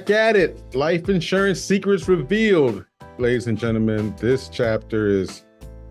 back at it. Life insurance secrets revealed. Ladies and gentlemen, this chapter is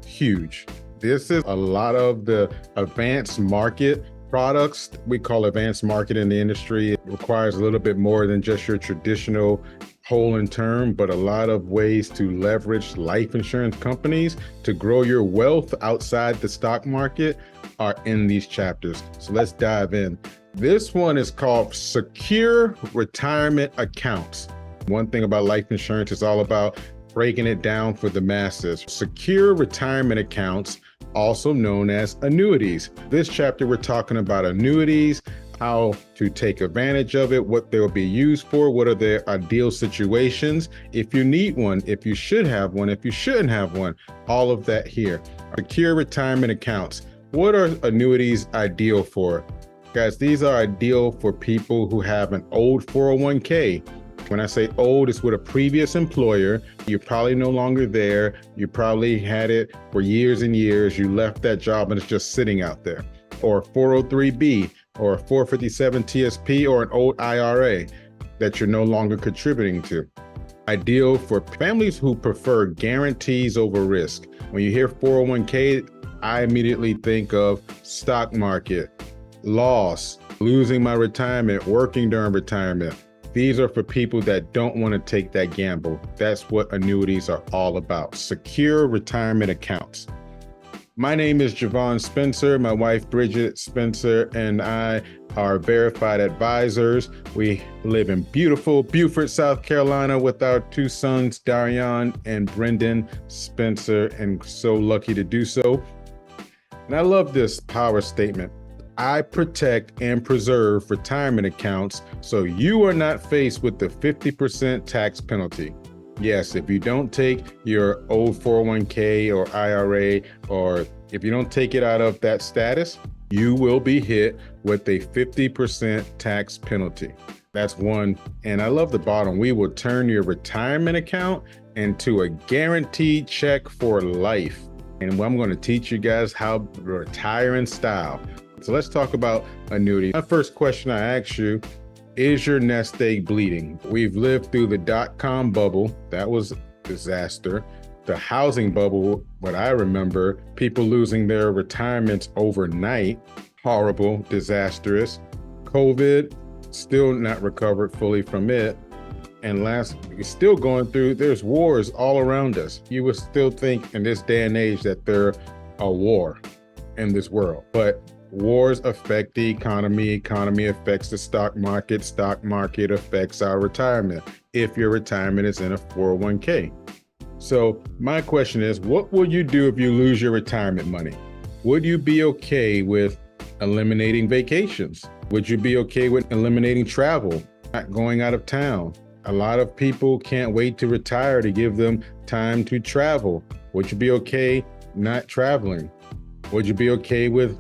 huge. This is a lot of the advanced market products. We call advanced market in the industry. It requires a little bit more than just your traditional whole in term, but a lot of ways to leverage life insurance companies to grow your wealth outside the stock market are in these chapters. So let's dive in. This one is called Secure Retirement Accounts. One thing about life insurance is all about breaking it down for the masses. Secure retirement accounts, also known as annuities. This chapter, we're talking about annuities, how to take advantage of it, what they'll be used for, what are their ideal situations, if you need one, if you should have one, if you shouldn't have one, all of that here. Secure retirement accounts. What are annuities ideal for? Guys, these are ideal for people who have an old 401k. When I say old, it's with a previous employer. You're probably no longer there. You probably had it for years and years. You left that job and it's just sitting out there. Or 403B, or a 457 TSP, or an old IRA that you're no longer contributing to. Ideal for families who prefer guarantees over risk. When you hear 401k, I immediately think of stock market, loss, losing my retirement, working during retirement. These are for people that don't want to take that gamble. That's what annuities are all about. Secure retirement accounts. My name is Javon Spencer. My wife, Bridget Spencer, and I are verified advisors. We live in beautiful Beaufort, South Carolina with our two sons, Darian and Brendan Spencer, and so lucky to do so. And I love this power statement. I protect and preserve retirement accounts so you are not faced with the 50% tax penalty. Yes, if you don't take your old 401k or IRA, or if you don't take it out of that status, you will be hit with a 50% tax penalty. That's one. And I love the bottom. We will turn your retirement account into a guaranteed check for life. And I'm going to teach you guys how to retire in style. So let's talk about annuities. My first question I ask you, is your nest egg bleeding? We've lived through the dot-com bubble. That was a disaster. The housing bubble, what I remember, people losing their retirements overnight, horrible, disastrous. COVID, still not recovered fully from it. And last, we're still going through, there's wars all around us. You would still think in this day and age that there's a war in this world, but wars affect the economy affects the stock market affects our retirement, if your retirement is in a 401k. So my question is, what will you do if you lose your retirement money? Would you be okay with eliminating vacations? Would you be okay with eliminating travel, not going out of town? A lot of people can't wait to retire to give them time to travel. Would you be okay not traveling? Would you be okay with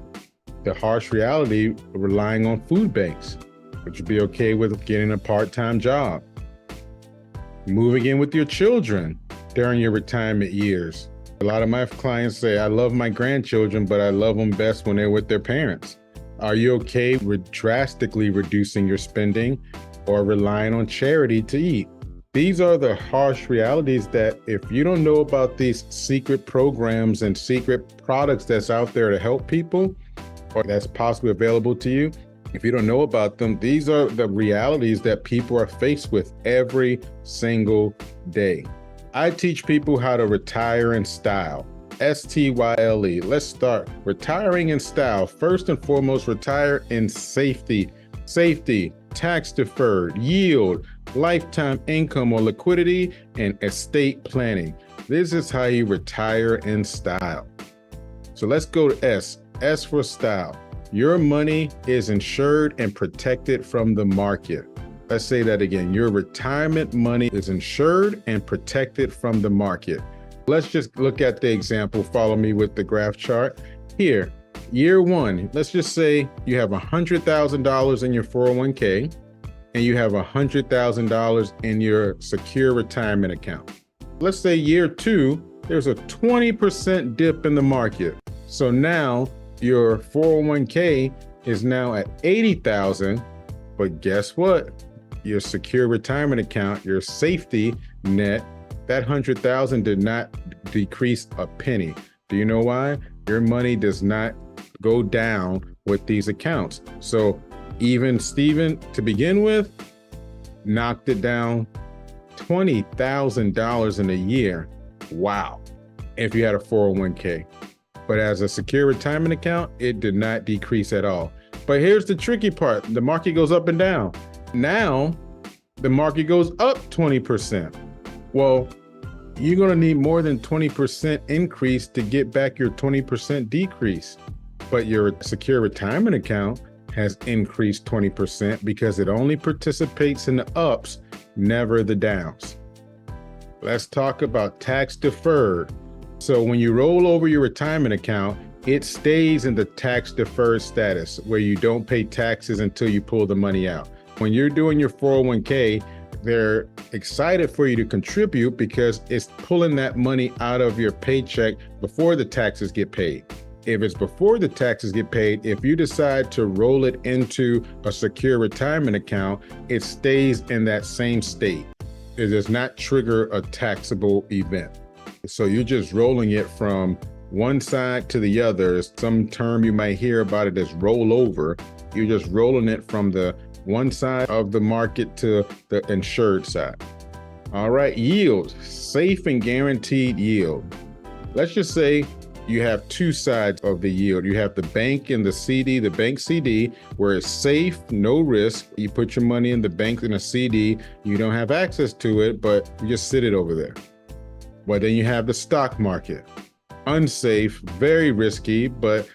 the harsh reality of relying on food banks? Would you be okay with getting a part-time job? Moving in with your children during your retirement years. A lot of my clients say, I love my grandchildren, but I love them best when they're with their parents. Are you okay with drastically reducing your spending or relying on charity to eat? These are the harsh realities that if you don't know about these secret programs and secret products that's out there to help people, or that's possibly available to you, if you don't know about them, these are the realities that people are faced with every single day. I teach people how to retire in style. S-T-Y-L-E. Let's start. Retiring in style. First and foremost, retire in safety. Safety, tax deferred, yield, lifetime income or liquidity, and estate planning. This is how you retire in style. So let's go to S. S for style. Your money is insured and protected from the market. Let's say that again. Your retirement money is insured and protected from the market. Let's just look at the example. Follow me with the graph chart. Here, year one, let's just say you have $100,000 in your 401k and you have $100,000 in your secure retirement account. Let's say year two, there's a 20% dip in the market. So now your 401k is now at 80,000, but guess what? your secure retirement account, your safety net, that 100,000 did not decrease a penny. Do you know why? Your money does not go down with these accounts. So even Steven, to begin with, knocked it down $20,000 in a year. Wow. If you had a 401k. But as a secure retirement account, it did not decrease at all. But here's the tricky part. The market goes up and down. Now, the market goes up 20%. Well, you're going to need more than 20% increase to get back your 20% decrease. But your secure retirement account has increased 20% because it only participates in the ups, never the downs. Let's talk about tax deferred. So when you roll over your retirement account, it stays in the tax deferred status where you don't pay taxes until you pull the money out. When you're doing your 401k, they're excited for you to contribute because it's pulling that money out of your paycheck before the taxes get paid. If it's before the taxes get paid, if you decide to roll it into a secure retirement account, it stays in that same state. It does not trigger a taxable event. So you're just rolling it from one side to the other. Some term you might hear about it as rollover. You're just rolling it from the one side of the market to the insured side. All right, yield, safe and guaranteed yield. Let's just say you have two sides of the yield. You have the bank and the CD, the bank CD, where it's safe, no risk. You put your money in the bank in a CD. You don't have access to it, but you just sit it over there. But then you have the stock market, unsafe, very risky, but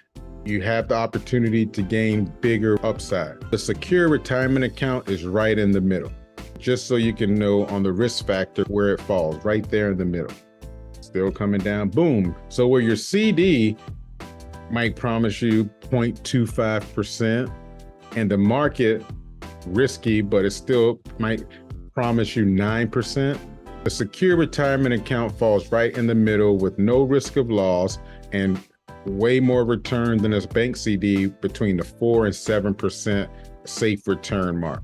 you have the opportunity to gain bigger upside. The secure retirement account is right in the middle, just so you can know on the risk factor where it falls, right there in the middle. Still coming down, boom. So where your CD might promise you 0.25% and the market risky, but it still might promise you 9%. The secure retirement account falls right in the middle with no risk of loss and way more return than a bank CD between the 4 and 7% safe return mark.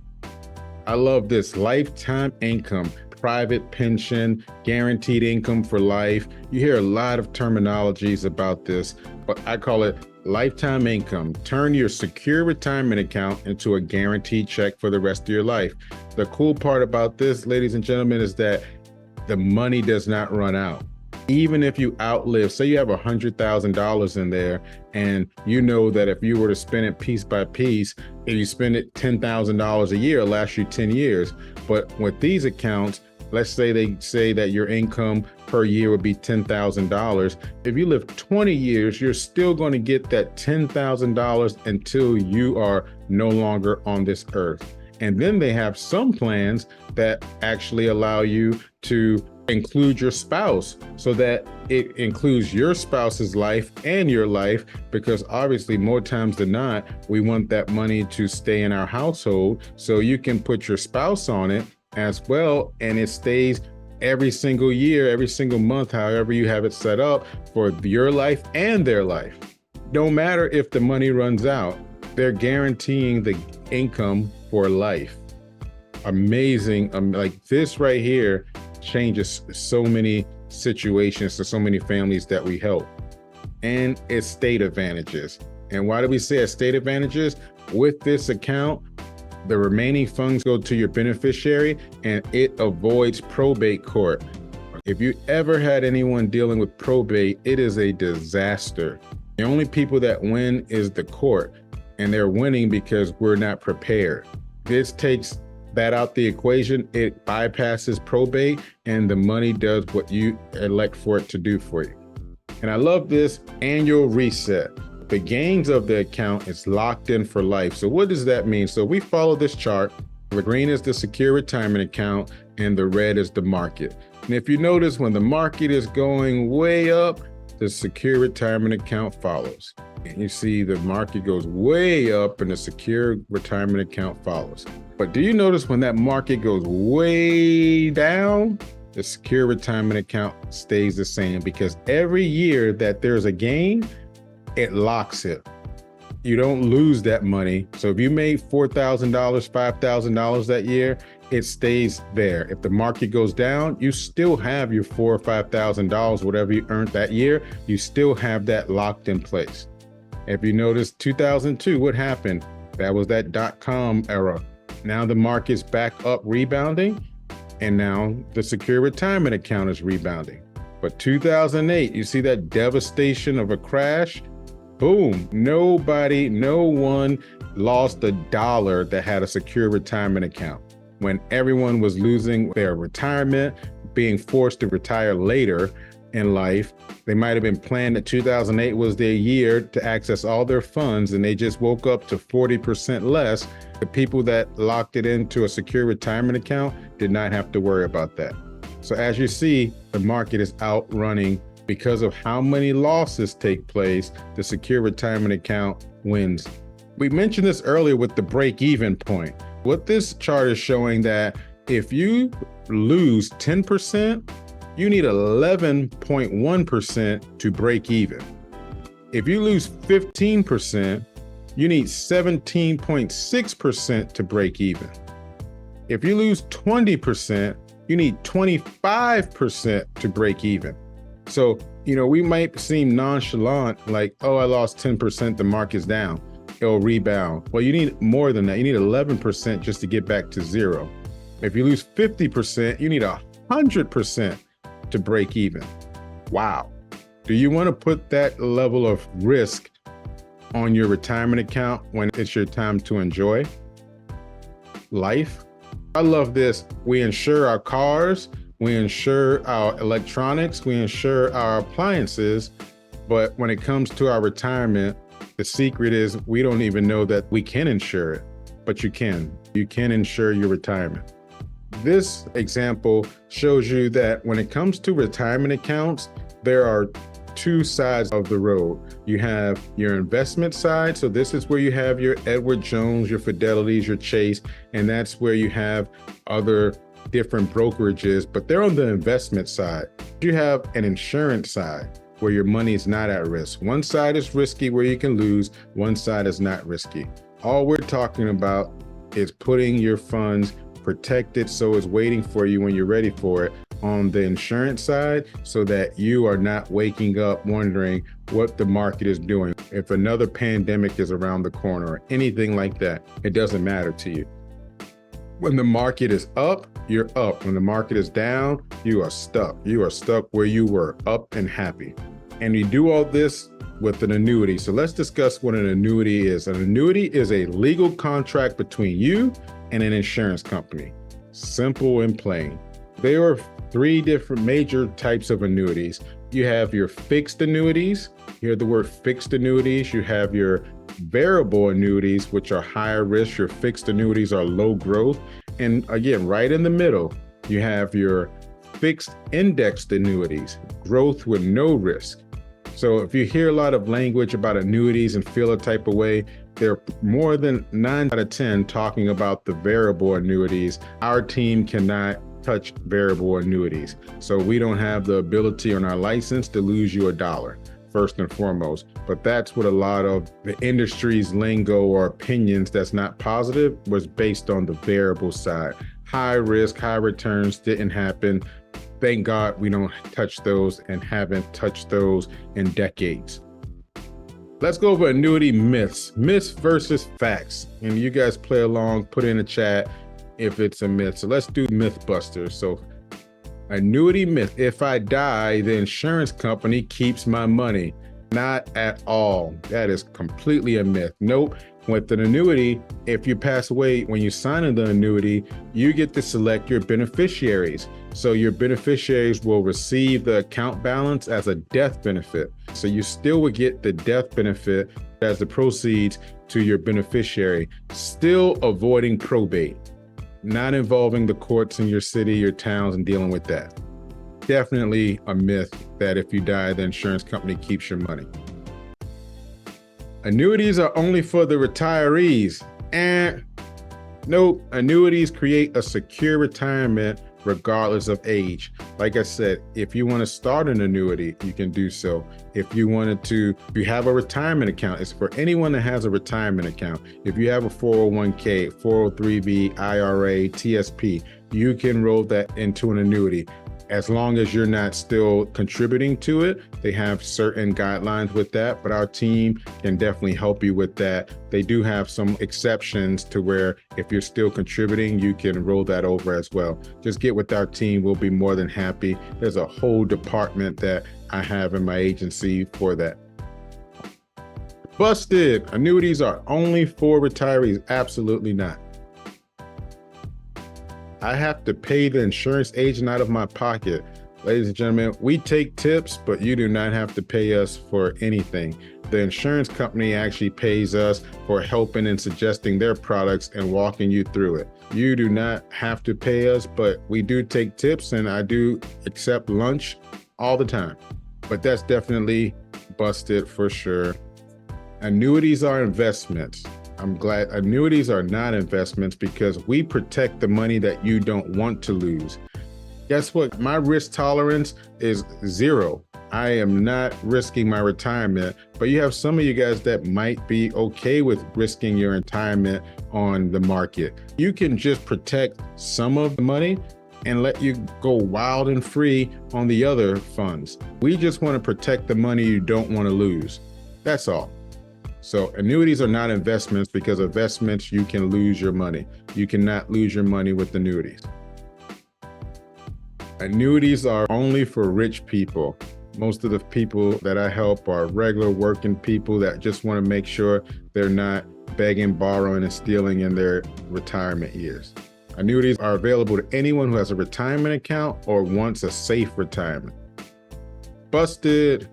I love this lifetime income, private pension, guaranteed income for life. You hear a lot of terminologies about this, but I call it lifetime income. Turn your secure retirement account into a guaranteed check for the rest of your life. The cool part about this, ladies and gentlemen, is that the money does not run out. Even if you outlive, say you have $100,000 in there, and you know that if you were to spend it piece by piece, if you spend it $10,000 a year, it'll last you 10 years. But with these accounts, let's say they say that your income per year would be $10,000. If you live 20 years, you're still going to get that $10,000 until you are no longer on this earth. And then they have some plans that actually allow you to include your spouse so that it includes your spouse's life and your life, because obviously more times than not, we want that money to stay in our household. So you can put your spouse on it as well, and it stays every single year, every single month, however you have it set up for your life and their life. No matter if the money runs out, they're guaranteeing the income for life. Amazing. Like this right here changes so many situations to so many families that we help. And estate advantages. And why do we say estate advantages? With this account, the remaining funds go to your beneficiary and it avoids probate court. If you ever had anyone dealing with probate, it is a disaster. The only people that win is the court, and they're winning because we're not prepared. This takes that out the equation. It bypasses probate and the money does what you elect for it to do for you. And I love this annual reset. The gains of the account is locked in for life. So what does that mean? So we follow this chart. The green is the secure retirement account and the red is the market. And if you notice, when the market is going way up, the secure retirement account follows. And you see the market goes way up and the secure retirement account follows. But do you notice when that market goes way down, the secure retirement account stays the same, because every year that there's a gain, it locks it. You don't lose that money. So if you made $4,000, $5,000 that year, it stays there. If the market goes down, you still have your $4,000 or $5,000, whatever you earned that year, you still have that locked in place. If you notice 2002, what happened? That was that dot-com era. Now the market's back up rebounding, and now the secure retirement account is rebounding. But 2008, you see that devastation of a crash? Boom, no one lost $1 that had a secure retirement account. When everyone was losing their retirement, being forced to retire later in life, they might have been planned that 2008 was their year to access all their funds, and they just woke up to 40% less. The people that locked it into a secure retirement account did not have to worry about that. So as you see, the market is outrunning because of how many losses take place. The secure retirement account wins. We mentioned this earlier with the break-even point. What this chart is showing that if you lose 10%, you need 11.1% to break even. If you lose 15%, you need 17.6% to break even. If you lose 20%, you need 25% to break even. So, we might seem nonchalant, like, oh, I lost 10%, the market's down, it'll rebound. Well, you need more than that. You need 11% just to get back to zero. If you lose 50%, you need 100% to break even. Wow. Do you want to put that level of risk on your retirement account when it's your time to enjoy life? I love this. We insure our cars, we insure our electronics, we insure our appliances, but when it comes to our retirement, the secret is we don't even know that we can insure it, but you can. You can insure your retirement. This example shows you that when it comes to retirement accounts, there are two sides of the road. You have your investment side. So this is where you have your Edward Jones, your Fidelities, your Chase, and that's where you have other different brokerages, but they're on the investment side. You have an insurance side where your money is not at risk. One side is risky where you can lose, one side is not risky. All we're talking about is putting your funds protected so it's waiting for you when you're ready for it on the insurance side, so that you are not waking up wondering what the market is doing. If another pandemic is around the corner or anything like that, it doesn't matter to you. When the market is up, you're up. When the market is down, you are stuck. You are stuck where you were, up and happy. And you do all this with an annuity. So let's discuss what an annuity is. An annuity is a legal contract between you and an insurance company. Simple and plain. There are three different major types of annuities. You have your fixed annuities. You hear the word fixed annuities. You have your variable annuities, which are higher risk. Your fixed annuities are low growth. And again, right in the middle, you have your fixed indexed annuities, growth with no risk. So if you hear a lot of language about annuities and feel a type of way, there are more than 9 out of 10 talking about the variable annuities. Our team cannot touch variable annuities. So we don't have the ability on our license to lose you $1, first and foremost. But that's what a lot of the industry's lingo or opinions that's not positive was based on the variable side. High risk, high returns didn't happen. Thank God we don't touch those and haven't touched those in decades. Let's go over annuity myths. Myths versus facts. And you guys play along, put in the chat if it's a myth. So let's do Mythbusters. So annuity myth: if I die, the insurance company keeps my money. Not at all. That is completely a myth. Nope. With an annuity, if you pass away, when you sign in the annuity, you get to select your beneficiaries. So your beneficiaries will receive the account balance as a death benefit. So you still would get the death benefit as the proceeds to your beneficiary, still avoiding probate, not involving the courts in your city, your towns, and dealing with that. Definitely a myth that if you die, the insurance company keeps your money. Annuities are only for the retirees. Nope, annuities create a secure retirement regardless of age. Like I said, if you want to start an annuity, you can do so. If you have a retirement account, it's for anyone that has a retirement account. If you have a 401k, 403b, IRA, TSP, you can roll that into an annuity. As long as you're not still contributing to it, they have certain guidelines with that, but our team can definitely help you with that. They do have some exceptions to where if you're still contributing, you can roll that over as well. Just get with our team. We'll be more than happy. There's a whole department that I have in my agency for that. Busted. Annuities are only for retirees. Absolutely not. I have to pay the insurance agent out of my pocket. Ladies and gentlemen, we take tips, but you do not have to pay us for anything. The insurance company actually pays us for helping and suggesting their products and walking you through it. You do not have to pay us, but we do take tips, and I do accept lunch all the time. But that's definitely busted for sure. Annuities are investments. I'm glad annuities are not investments because we protect the money that you don't want to lose. Guess what? My risk tolerance is 0. I am not risking my retirement, but you have some of you guys that might be okay with risking your retirement on the market. You can just protect some of the money and let you go wild and free on the other funds. We just want to protect the money you don't want to lose. That's all. So annuities are not investments because investments, you can lose your money. You cannot lose your money with annuities. Annuities are only for rich people. Most of the people that I help are regular working people that just want to make sure they're not begging, borrowing, and stealing in their retirement years. Annuities are available to anyone who has a retirement account or wants a safe retirement. Busted.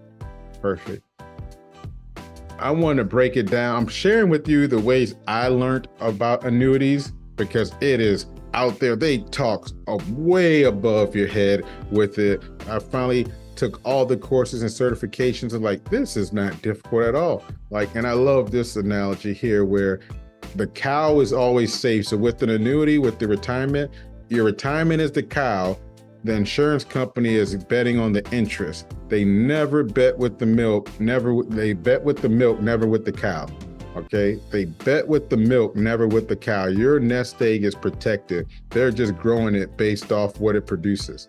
Perfect. I want to break it down. I'm sharing with you the ways I learned about annuities because it is out there. They talk way above your head with it. I finally took all the courses and certifications and this is not difficult at all. And I love this analogy here where the cow is always safe. So with an annuity, with the retirement, your retirement is the cow. The insurance company is betting on the interest. They never bet with the milk, they bet with the milk, never with the cow. Okay? They bet with the milk, never with the cow. Your nest egg is protected. They're just growing it based off what it produces.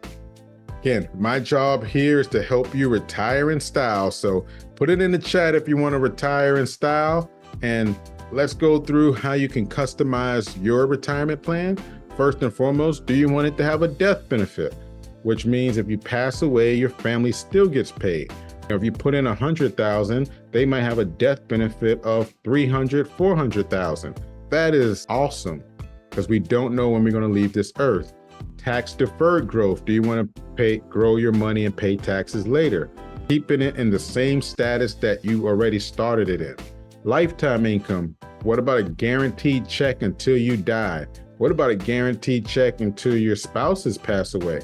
Again, my job here is to help you retire in style. So put it in the chat if you want to retire in style, and let's go through how you can customize your retirement plan. First and foremost, do you want it to have a death benefit? Which means if you pass away, your family still gets paid. If you put in $100,000, they might have a death benefit of $300,000, $400,000. That is awesome because we don't know when we're going to leave this earth. Tax deferred growth. Do you want to grow your money and pay taxes later? Keeping it in the same status that you already started it in. Lifetime income. What about a guaranteed check until you die? What about a guaranteed check until your spouses pass away?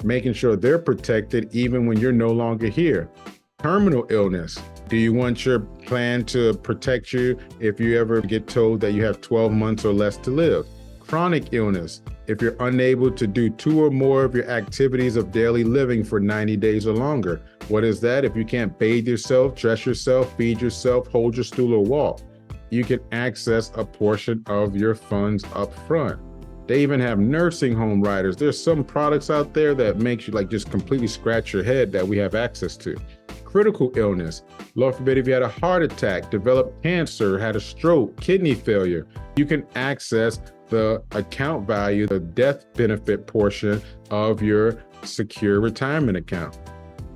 Making sure they're protected even when you're no longer here. Terminal illness. Do you want your plan to protect you if you ever get told that you have 12 months or less to live? Chronic illness. If you're unable to do 2 or more of your activities of daily living for 90 days or longer. What is that? If you can't bathe yourself, dress yourself, feed yourself, hold your stool or walk, you can access a portion of your funds up front. They even have nursing home riders. There's some products out there that makes you just completely scratch your head that we have access to. Critical illness. Lord forbid if you had a heart attack, developed cancer, had a stroke, kidney failure, you can access the account value, the death benefit portion of your secure retirement account.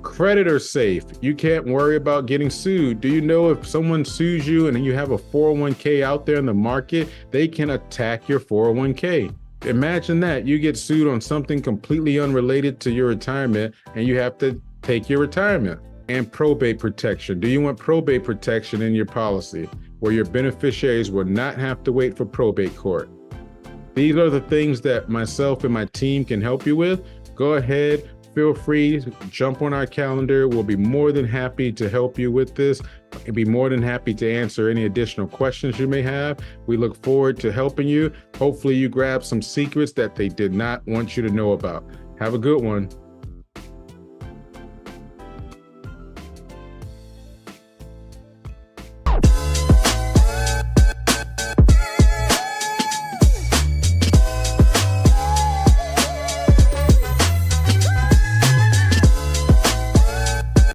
Creditor safe. You can't worry about getting sued. Do you know if someone sues you and you have a 401k out there in the market, they can attack your 401k. Imagine that you get sued on something completely unrelated to your retirement and you have to take your retirement. And probate protection. Do you want probate protection in your policy where your beneficiaries will not have to wait for probate court? These are the things that myself and my team can help you with. Go ahead, feel free to jump on our calendar. We'll be more than happy to help you with this and be more than happy to answer any additional questions you may have. We look forward to helping you. Hopefully you grab some secrets that they did not want you to know about. Have a good one.